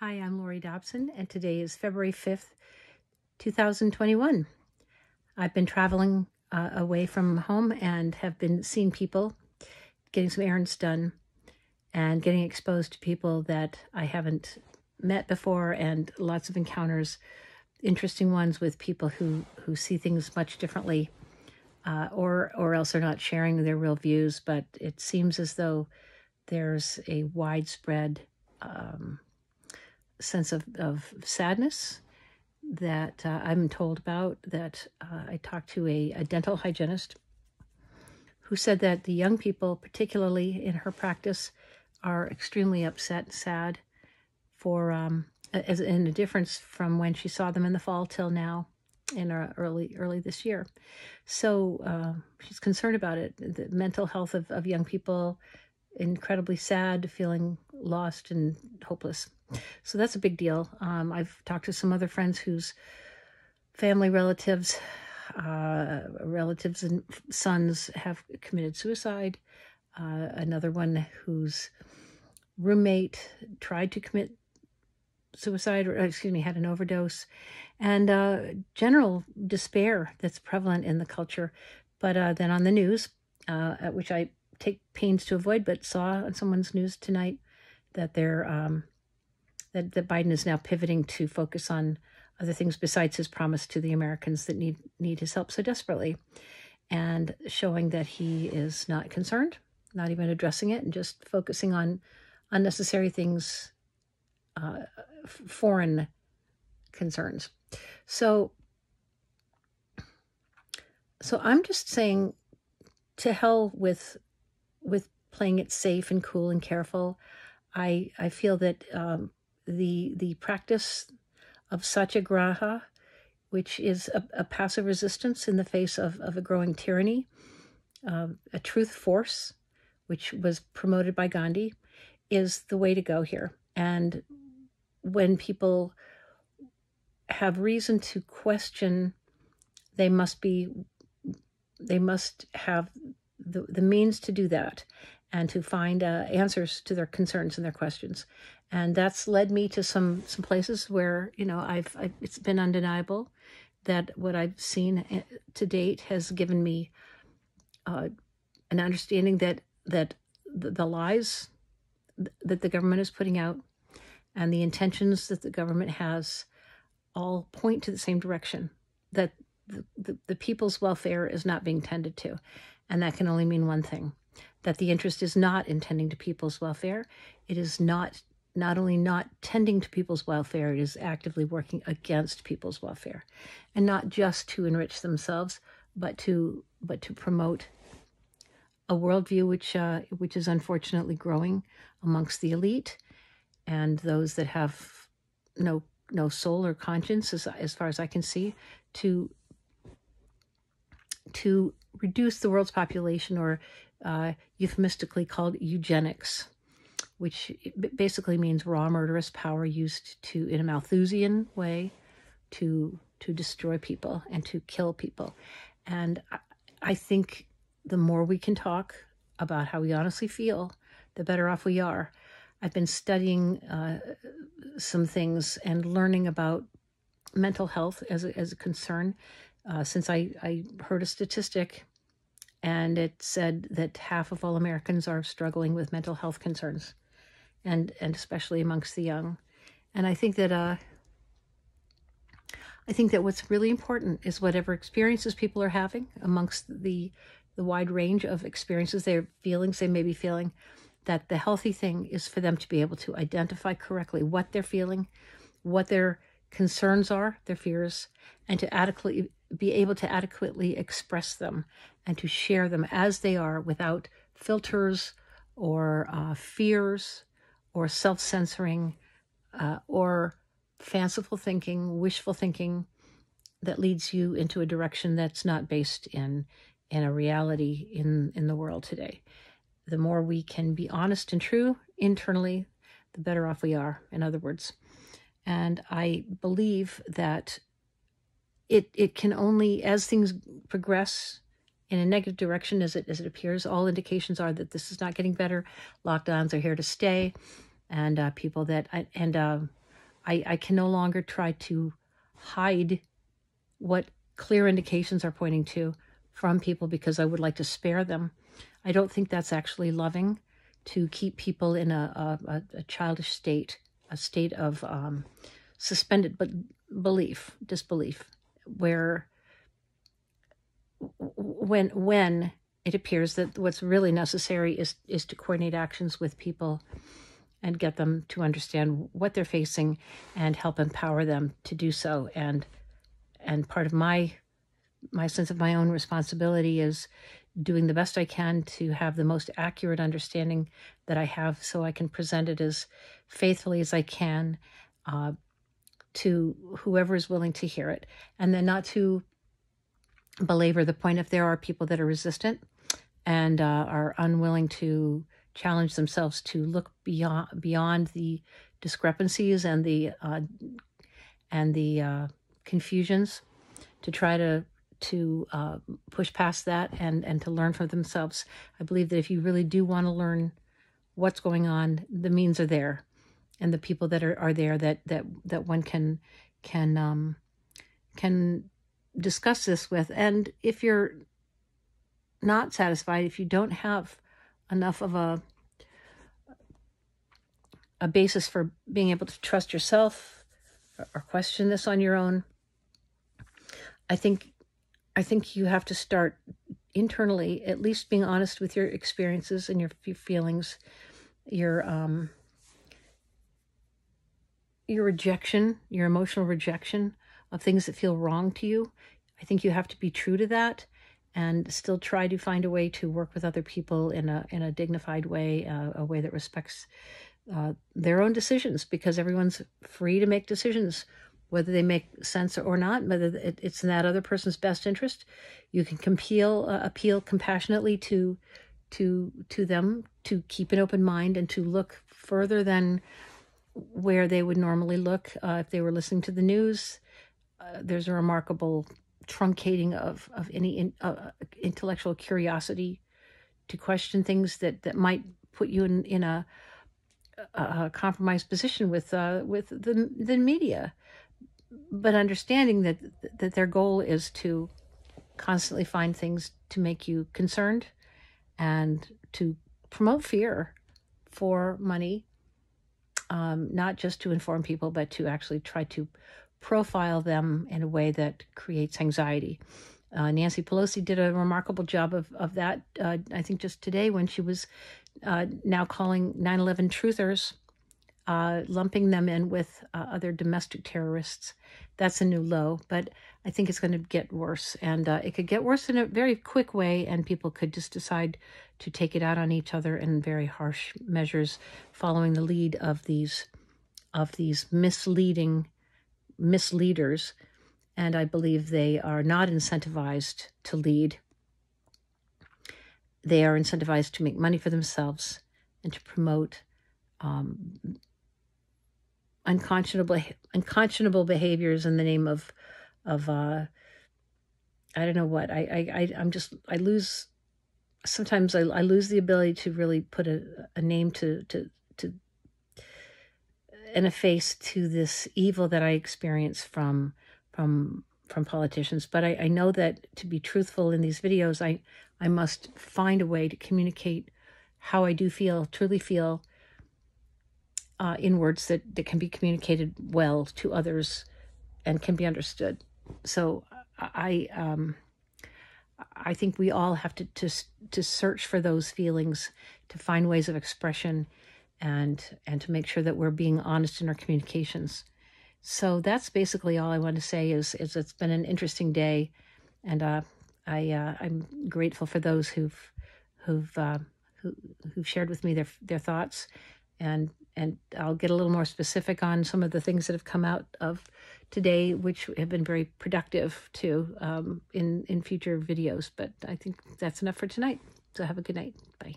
Hi, I'm Laurie Dobson, and today is February 5th, 2021. I've been traveling away from home and have been seeing people, getting some errands done, and getting exposed to people that I haven't met before, and lots of encounters, interesting ones with people who see things much differently, or else are not sharing their real views. But it seems as though there's a widespread sense of sadness that I'm told about, that I talked to a dental hygienist who said that the young people, particularly in her practice, are extremely upset and sad for as in a difference from when she saw them in the fall till now in early this year. So she's concerned about it, the mental health of young people, incredibly sad, feeling lost and hopeless. So that's a big deal. I've talked to some other friends whose family relatives and sons have committed suicide. Another one whose roommate tried to commit suicide, or had an overdose, and general despair that's prevalent in the culture. But then on the news, which I take pains to avoid, but saw on someone's news tonight that that Biden is now pivoting to focus on other things besides his promise to the Americans that need his help so desperately, and showing that he is not concerned, not even addressing it, and just focusing on unnecessary things, foreign concerns. So I'm just saying, to hell with playing it safe and cool and careful. I feel that the practice of satyagraha, which is a passive resistance in the face of a growing tyranny, a truth force, which was promoted by Gandhi, is the way to go here. And when people have reason to question, they must have the means to do that, and to find answers to their concerns and their questions. And that's led me to some places where, it's been undeniable that what I've seen to date has given me an understanding that the lies that the government is putting out and the intentions that the government has all point to the same direction, that the people's welfare is not being tended to. And that can only mean one thing, that the interest is not intending to people's welfare. It is not only not tending to people's welfare, it is actively working against people's welfare. And not just to enrich themselves, but to promote a worldview which is unfortunately growing amongst the elite and those that have no soul or conscience, as far as I can see, to reduce the world's population, or euphemistically called eugenics, which basically means raw murderous power used in a Malthusian way to destroy people and to kill people. And I think the more we can talk about how we honestly feel, the better off we are. I've been studying some things and learning about mental health as a concern since I heard a statistic, and it said that half of all Americans are struggling with mental health concerns, and especially amongst the young. And I think that what's really important is whatever experiences people are having, amongst the wide range of experiences, their feelings they may be feeling, that the healthy thing is for them to be able to identify correctly what they're feeling, what their concerns are, their fears, and to be able to adequately express them and to share them as they are, without filters or fears or self-censoring or fanciful thinking, wishful thinking that leads you into a direction that's not based in a reality in the world today. The more we can be honest and true internally, the better off we are, in other words. And I believe that it can only, as things progress in a negative direction, as it appears, all indications are that this is not getting better. Lockdowns are here to stay, and I can no longer try to hide what clear indications are pointing to from people because I would like to spare them. I don't think that's actually loving, to keep people in a childish state, a state of suspended disbelief, where when it appears that what's really necessary is to coordinate actions with people and get them to understand what they're facing and help empower them to do so. And part of my sense of my own responsibility is doing the best I can to have the most accurate understanding that I have, so I can present it as faithfully as I can to whoever is willing to hear it, and then not to belabor the point if there are people that are resistant and are unwilling to challenge themselves to look beyond the discrepancies and the confusions, to try to push past that and to learn for themselves. I believe that if you really do want to learn what's going on, the means are there, and the people that are there that one can discuss this with. And if you're not satisfied, if you don't have enough of a basis for being able to trust yourself or question this on your own, I think you have to start internally, at least being honest with your experiences and your feelings, your rejection, your emotional rejection of things that feel wrong to you. I think you have to be true to that and still try to find a way to work with other people in a dignified way, a way that respects their own decisions, because everyone's free to make decisions, whether they make sense or not, whether it's in that other person's best interest. You can appeal compassionately to them, to keep an open mind and to look further than where they would normally look if they were listening to the news. There's a remarkable truncating of any intellectual curiosity to question things that might put you in a compromised position with the media, but understanding that their goal is to constantly find things to make you concerned and to promote fear for money, not just to inform people, but to actually try to profile them in a way that creates anxiety. Nancy Pelosi did a remarkable job of that, I think just today, when she was now calling 9/11 truthers, lumping them in with other domestic terrorists. That's a new low, but I think it's going to get worse, and it could get worse in a very quick way, and people could just decide to take it out on each other in very harsh measures, following the lead of these misleaders. And I believe they are not incentivized to lead. They are incentivized to make money for themselves and to promote unconscionable behaviors in the name of I don't know what. I lose the ability to really put a name to and a face to this evil that I experience from politicians. But I know that to be truthful in these videos, I must find a way to communicate how I do truly feel, in words that can be communicated well to others and can be understood. So I think we all have to search for those feelings, to find ways of expression, and to make sure that we're being honest in our communications. So that's basically all I want to say. Is it's been an interesting day, and I'm grateful for those who've shared with me their thoughts, and I'll get a little more specific on some of the things that have come out of today, which have been very productive too, in future videos. But I think that's enough for tonight. So have a good night. Bye.